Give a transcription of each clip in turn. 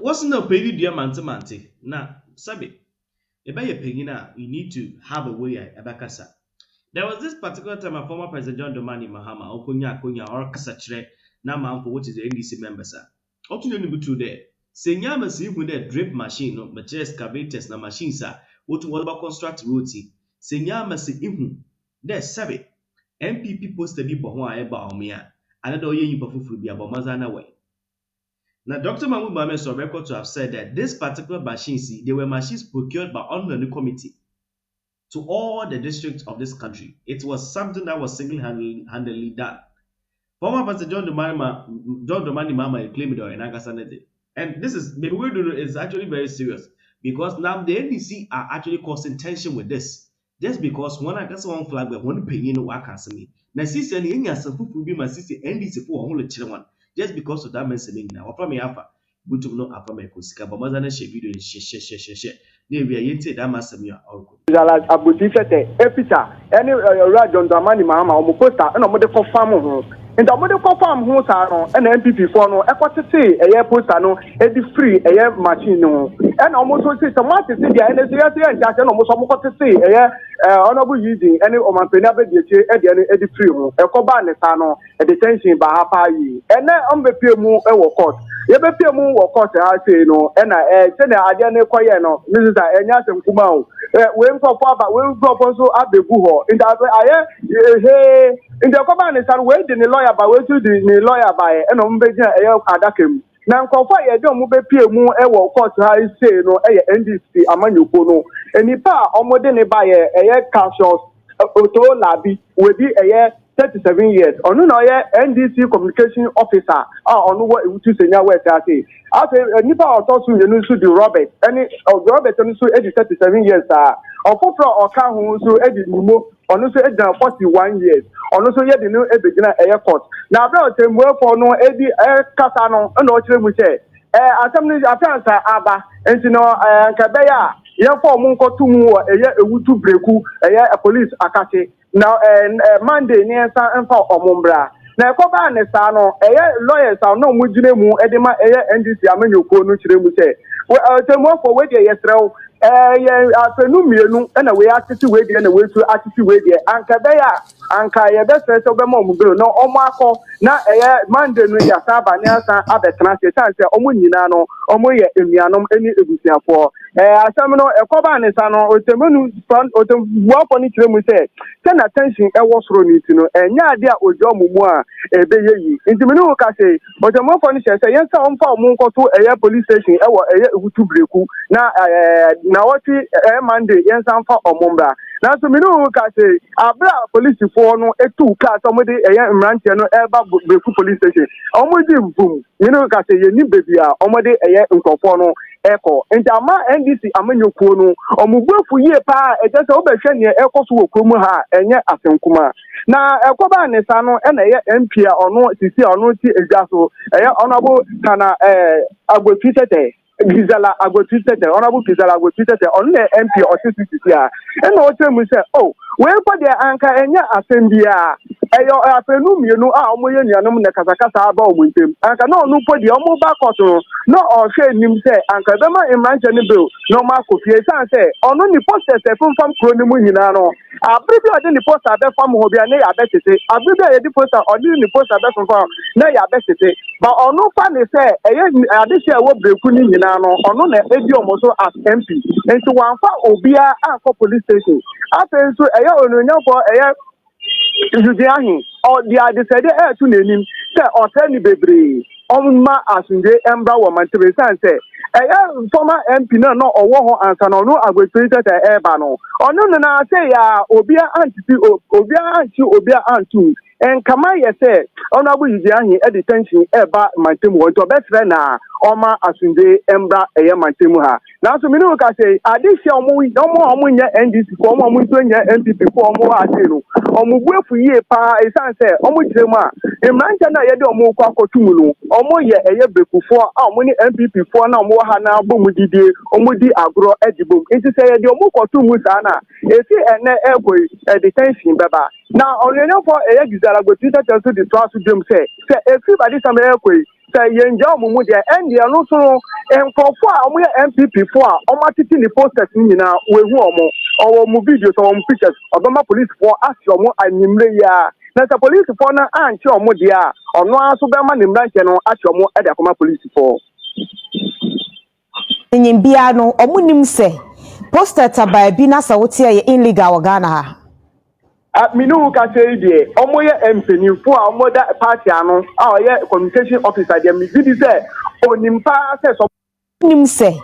wasn't no pay dear manti. Na sabi. If I paying you need to have a way abakasa. There was this particular time a former President John Dramani Mahama, Okunya, or Kasachre, Naman for which is the NDC member, sir. Up to the true there. Senyama see with that drip machine, no, but just excavators, na machine, sir. What about construct routine? Senyama see him. There's Sabi. MPP posted the Bahwa Eba Omia. Another year you perform be about Mazana way. Now, Dr. Mahmoud Mohamed is on record to have said that this particular machines, they were machines procured by the committee to all the districts of this country. It was something that was single-handedly done. Former Pastor John Dramani Mahama claimed it in Agasanete. And this is, maybe we do is actually very serious because now the NDC are actually causing tension with this. Just because one I guess one flag but one opinion no work as me. Now, sister, any some people be my sister NDC for a whole children. Just because of that message now. What from me alpha? Good to know after my kusika, but mother share video share. They we are yente that massam ya orgo. Jala abutifete, epita, any John Dramani Mahama, Omoposta, and Omode farm. And the Omode farm who are an MPP for no, equity, a year poster no, a free, a year machine no, and almost say some market in the NDC and just almost to say a year honorable using any of my penabe the free, a coban sano, a detention by Hapai, and then on the PMU court. Yebepie mu wo court ha say no e na se na ade na ekoye no Mrs. Enya Semkuma o we nkofo aba we nkofo so abegu ho nda aye he nda ko ba ne san we di ni lawyer ba we tu di ni lawyer ba e no mbegina e adakam na nkofo ye de mu bepie mu e wo court ha say no e NDC amanyoko no enipa omode ne ba ye Cassius Oto Labi we di 37 years. Onu na NDC communication officer. Onu what you senya where say. After nipa otosu yenu su di Robert. Any Robert onu su age 37 years ofofro oka hu su age nimo. Onu su age 41 years. Onu su ye di no ebegina court. Na bra otemwe for no edi kasa no na o kire mu che. Assembly after aba. Enti no nkabeya ye for mu nkotumu eye ewutu breku eye police akate. Now, Monday, near San for Omumbra. Now, Coba and Sano, lawyers are no Mujinemu, Edema, NDC, Amenu, Nuchiremuse. Well, the more for waiting yesterday, after Numianu, and a way attitude with and a way to attitude with you, and Kabea, and Kaya, best rest of the moment, no, Omako, now Monday, Saba, Nelson, Abbott, Transit, Omunino, Omoya, Imianum, any Ebusia for. Asamino Ekoba and Sano, Otemunu, or the walk on each room, we say, send attention, I was running to know, and Yadia or Jomua, a Bayi. In the Minu Case, but the more furniture, say, yes, I'm for Munko to a police station, a to Breku, now what Monday, yes, I'm for Omumbra. Now, so Minu Case, Abra police for no, a 2 car, somebody, a Rantiano, Eba Breku police station. Omudi boom, Minu Case, you need baby, Omade, a year in Conforno. Echo and Ama NDC Amanyoko no omubufu ye pa e just obehwe ne ekoso okromu ha enye asenkuma na ekoba ne sa no e na ye MP a ono sisi ono ti ejaso eye honorable kana agotitete Gizala agotitete honorable Gizala agotitete ono MP o sisi a e na o temu se oh we kwa de anka enye asembia eyo afenu mienu a omoye nuanom ne kasakasa aba omuntem anka no no podi omo ba koto no o hwe nim se anka bema imranche ne bill no ma kofie san se ono ni poster se fam kro ne mu nyina no abribi ode ni poster be fam ho bia ne ya betete abribi ye di poster ode ni poster be fam na ya betete ba ono fa ne se eye ade se wo breku ni nyina no ono na edi omo so as MP enti wanfa obia anko police station afen so eye ononyanfo eye Judiahi or the other said to name, say, or tell me, baby, on my asunde, Embra, or Manteresan say, a former MP no or war answer no, I will treat it a airbano. Or no, I say, Obia Anti, Obia Antu. And Kamaya said, Honorable Yudiahi, a detention, Eba, my team, want to best friend, Oma Asunde, Embra, a Mantemuha. Now, so Minuka say, I did show no more Amunya NDC, former Mutunya MPP, former Ateno, or Mubu ye pa, a son said, Omujema, a Mantana Yado Moka Tumulu, or Moya, a year before, our money MPP for now, Mohana, Bumudi, Omudi Agro, Edibum. It is a Yomoko Tumusana, a see an airway, a detention, Baba. Now, only for a Gizala go to the trust of them say, everybody some airway. say yenja omumu de endi anu so enkofo a omo MPP fo a omo titi ni posters ni na we hu omo mu videos omo pictures obama police for ask omo animre ya na the police for na anche omo de a ono aso be ma nimra nke no ache omo e de akoma police for Nyimbia no omo nim se poster tabai bi na sa wote ye illegal Ghana ha minu ka say die omo ye empenifo a omo da party ano a ye communication officer de mi bi say onimpa say so nim se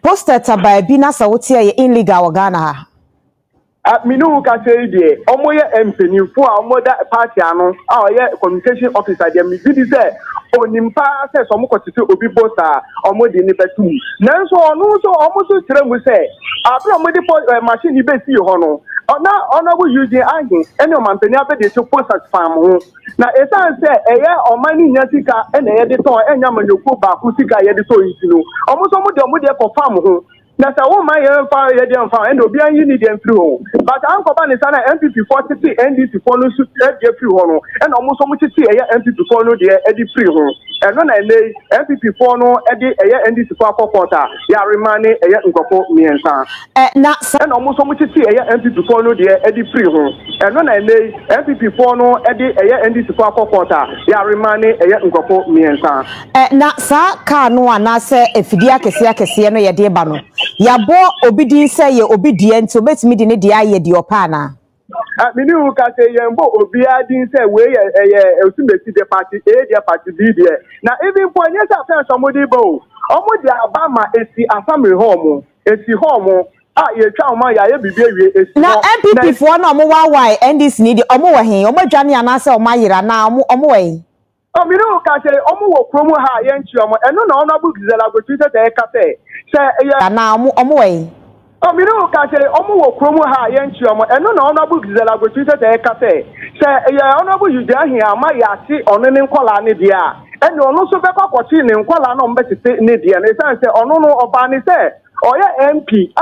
poster tabai bi na sa wote ye illegal Ghana ha minu ka say die omo ye empenifo a omo da party ano a ye communication officer de mi bi say onimpa say so mo kotete obi poster omo de ni betu nanso onu so omo so kire mu say abro omo de machine ni be si ho no honorable using ahin any mampani abede to posters farm ho na esan say eye omani nya sika e na ye de ton enya manyoku ba ku sika ye de so yiti no omo so mo de ko farm ho na sa wo man ye fa ye de farm and obi an yi ni dem free ho but an ko ba ni sana MPP 40 NDC for no su de free ho no and omo so mo titi eye MPP for no de e de free ho and no na le MPP for no e de eye NDC for akokota ya remani eye nkofo miensa na and omo so mo titi eye MPP for no de e de free ho and no na le MPP for no e de eye NDC for akokota ya remani eye nkofo miensa na sa ka no ana se efidi akese no ye de ba no yabo obidi say ye obedient obetimi de ne de aye de opana mini who can say yembo obi adin say we osimesi the party A the party B there na even for yes after somebody bo omo de abama esi asame home esi home ye twa ma ya bibie wie esi na MPP for na omo wa NDC ni de omo wa hen omo dwane ana say omo ayira na omo wa hen mini who can say omo wo promo ha ye nchi omo eno na honorable Gizela go Twitter say say na omo wa hen minu ka say omo wo kromo ha ye nchi omo eno na honorable Gizela go Twitter say say ya honorable yuja ahia ama ya ti ono ne nkola ne dia ene ono so be kwakwoti ne nkola na ombetete ne dia na say ono no oba ne say oya MP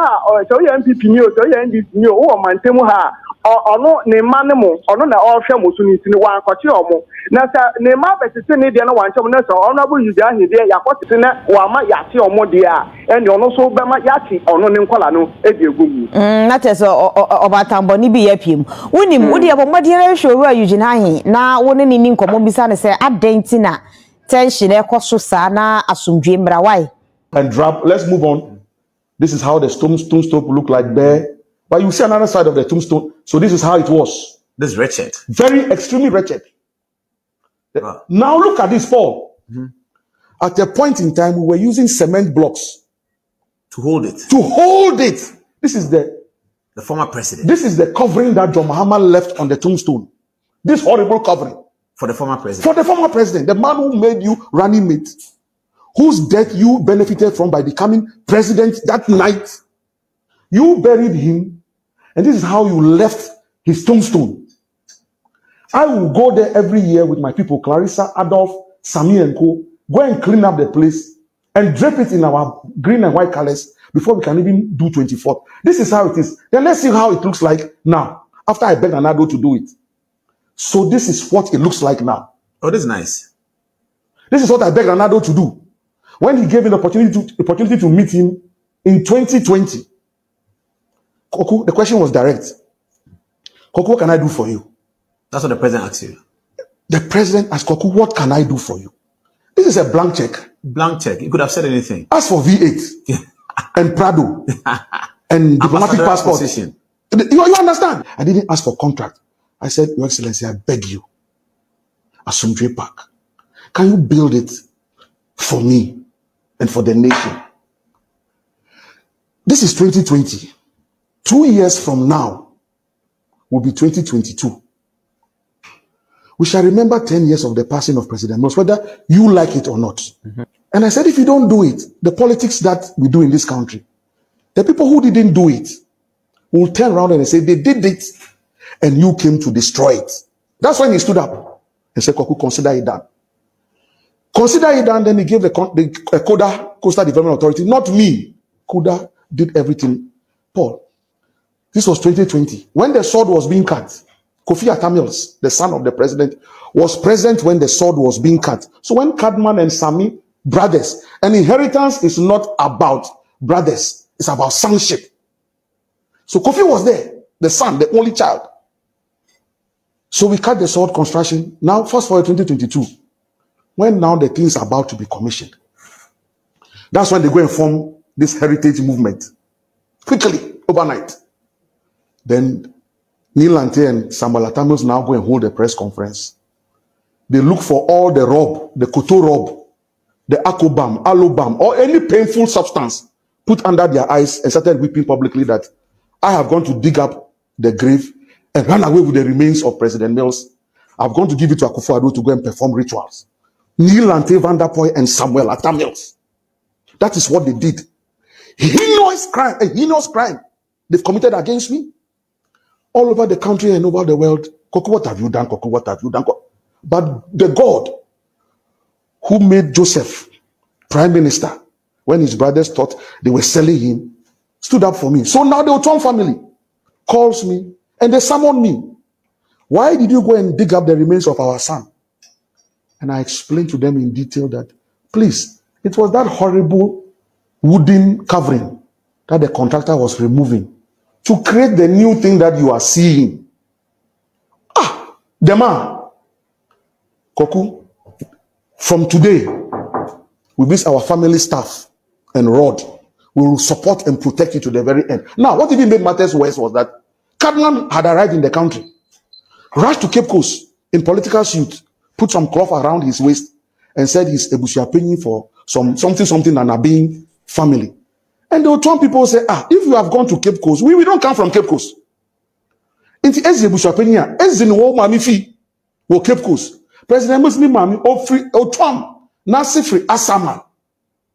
so oya MPP ni o so oya NDC ni o wo mantemu ha ono ne mane mo ono na ohwe mo so ni tini wan kwachi omo na sa ne ma betete ne dia na wan chem na so honorable yuja ahia dia yakwotete na wa ma ya ti omo dia ene ono so be ma ya ti ono ne nkola no e di egum na tese obatambo ni bi yapim wonim wodi abomode na hwe wa yuji na ahia na woni ni nkomo bisa ne se adentina tension e koso sa na asumdwe mra why and drop. Let's move on. This is how the tombstone look like there. But you see another side of the tombstone. So this is how it was. This is wretched. Very extremely wretched. Wow. Now look at this, Paul. Mm-hmm. At a point in time, we were using cement blocks to hold it. To hold it. This is the former president. This is the covering that John Mahama left on the tombstone. This horrible covering. For the former president. For the former president. The man who made you running mate. Whose death you benefited from by becoming president that night. You buried him, and this is how you left his tombstone. I will go there every year with my people, Clarissa, Adolf, Sami and Co. Go and clean up the place and drape it in our green and white colors before we can even do 24th. This is how it is. Then let's see how it looks like now, after I begged Anado to do it. So this is what it looks like now. Oh, this is nice. This is what I begged Anado to do. When he gave me the opportunity to meet him in 2020, Koku, the question was direct. Koku, what can I do for you? That's what the president asked you. The president asked Koku, what can I do for you? This is a blank check. Blank check. You could have said anything. Ask for V8 and Prado and diplomatic passport. You understand? I didn't ask for contract. I said, Your Excellency, I beg you, Asumdwe Park, can you build it for me and for the nation? This is 2020. 2 years from now will be 2022. We shall remember 10 years of the passing of President Moss, whether you like it or not. Mm-hmm. And I said, if you don't do it, the politics that we do in this country, the people who didn't do it will turn around and say, they did it, and you came to destroy it. That's when he stood up and said, Koku, consider it done. Consider it done, then he gave the Koda, Coastal Development Authority, not me. Koda did everything. Paul, this was 2020. When the sword was being cut, Kofi Atamils, the son of the president, was present when the sword was being cut. So when Cadman and Sami, brothers, and inheritance is not about brothers, it's about sonship. So Kofi was there, the son, the only child. So we cut the sword construction. Now, fast forward 2022, when now the things are about to be commissioned. That's when they go and form this heritage movement. Quickly, overnight. Then Neil Lante and Samuel Atamils now go and hold a press conference. They look for all the rub, the koto rub, the akobam, alobam, or any painful substance put under their eyes and started weeping publicly that I have gone to dig up the grave and run away with the remains of President Mills. I've gone to give it to Akufo-Addo to go and perform rituals. Neil Lante, Van der Poel, and Samuel Atamils. That is what they did. Heinous crime, a heinous crime they've committed against me. All over the country and over the world. Koko, what have you done? Koko, what have you done? But the God who made Joseph prime minister when his brothers thought they were selling him stood up for me. So now the Oton family calls me and they summon me. Why did you go and dig up the remains of our son? And I explained to them in detail that, please, it was that horrible wooden covering that the contractor was removing to create the new thing that you are seeing. The man, Koku, from today, with this our family staff and Rod, we will support and protect you to the very end. Now, what even made matters worse was that Cadman had arrived in the country, rushed to Cape Coast in political suit, put some cloth around his waist, and said he's Ebusuapenyi for something and Abin family. And the Otuan people say, if you have gone to Cape Coast, we don't come from Cape Coast. Inti ezi Ebusuapenyi, ezi ni wo mami fi wo Cape Coast. President Muslim mami Otuan Nasifri Asama.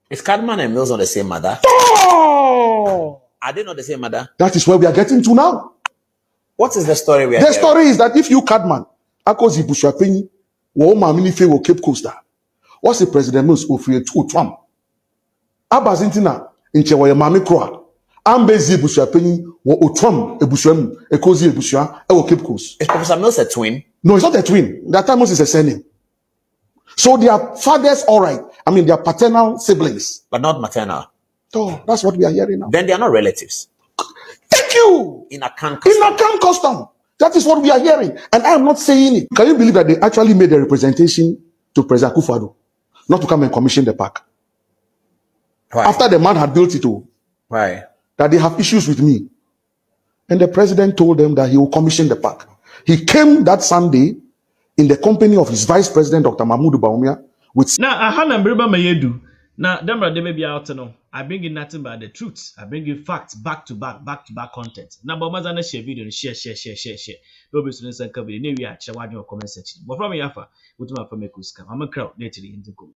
Is Cadman and Mills on the same mother? Oh! Are they not the same mother? That is where we are getting to now. What is the story we are The hearing? story is that if you Cadman, Akozi Ebusuapenyi, wo mami ni fi wo Cape Coast. What's the President Mills ofri Otuan? Abazintina inche wa mami kroa. Ambezi Ebusuapenyi wo Otuan Ebusuamu, Ekozi Ebusua e wo Cape Coast. Is Professor Mills a twin? No, it's not a twin. That time is a surname. So they are fathers, all right. I mean, they are paternal siblings. But not maternal. So that's what we are hearing now. Then they are not relatives. Thank you. In a camp. In a camp custom. That is what we are hearing. And I am not saying it. Can you believe that they actually made a representation to President Akufo-Addo not to come and commission the park? Why? After the man had built it all. Why? That they have issues with me. And the president told them that he will commission the park. He came that Sunday in the company of his vice president, Dr. Mahmoud Baumia, with... Now, I had a member mayedu. Now, them they may be out now. I bring in nothing but the truth. I bring you facts back to back content. Now, but mazana share video, share. Don't be so insane. Cover the new year. Share what your comment section. But from me, Yafa, what my family could scam. I'm a crowd. Later in the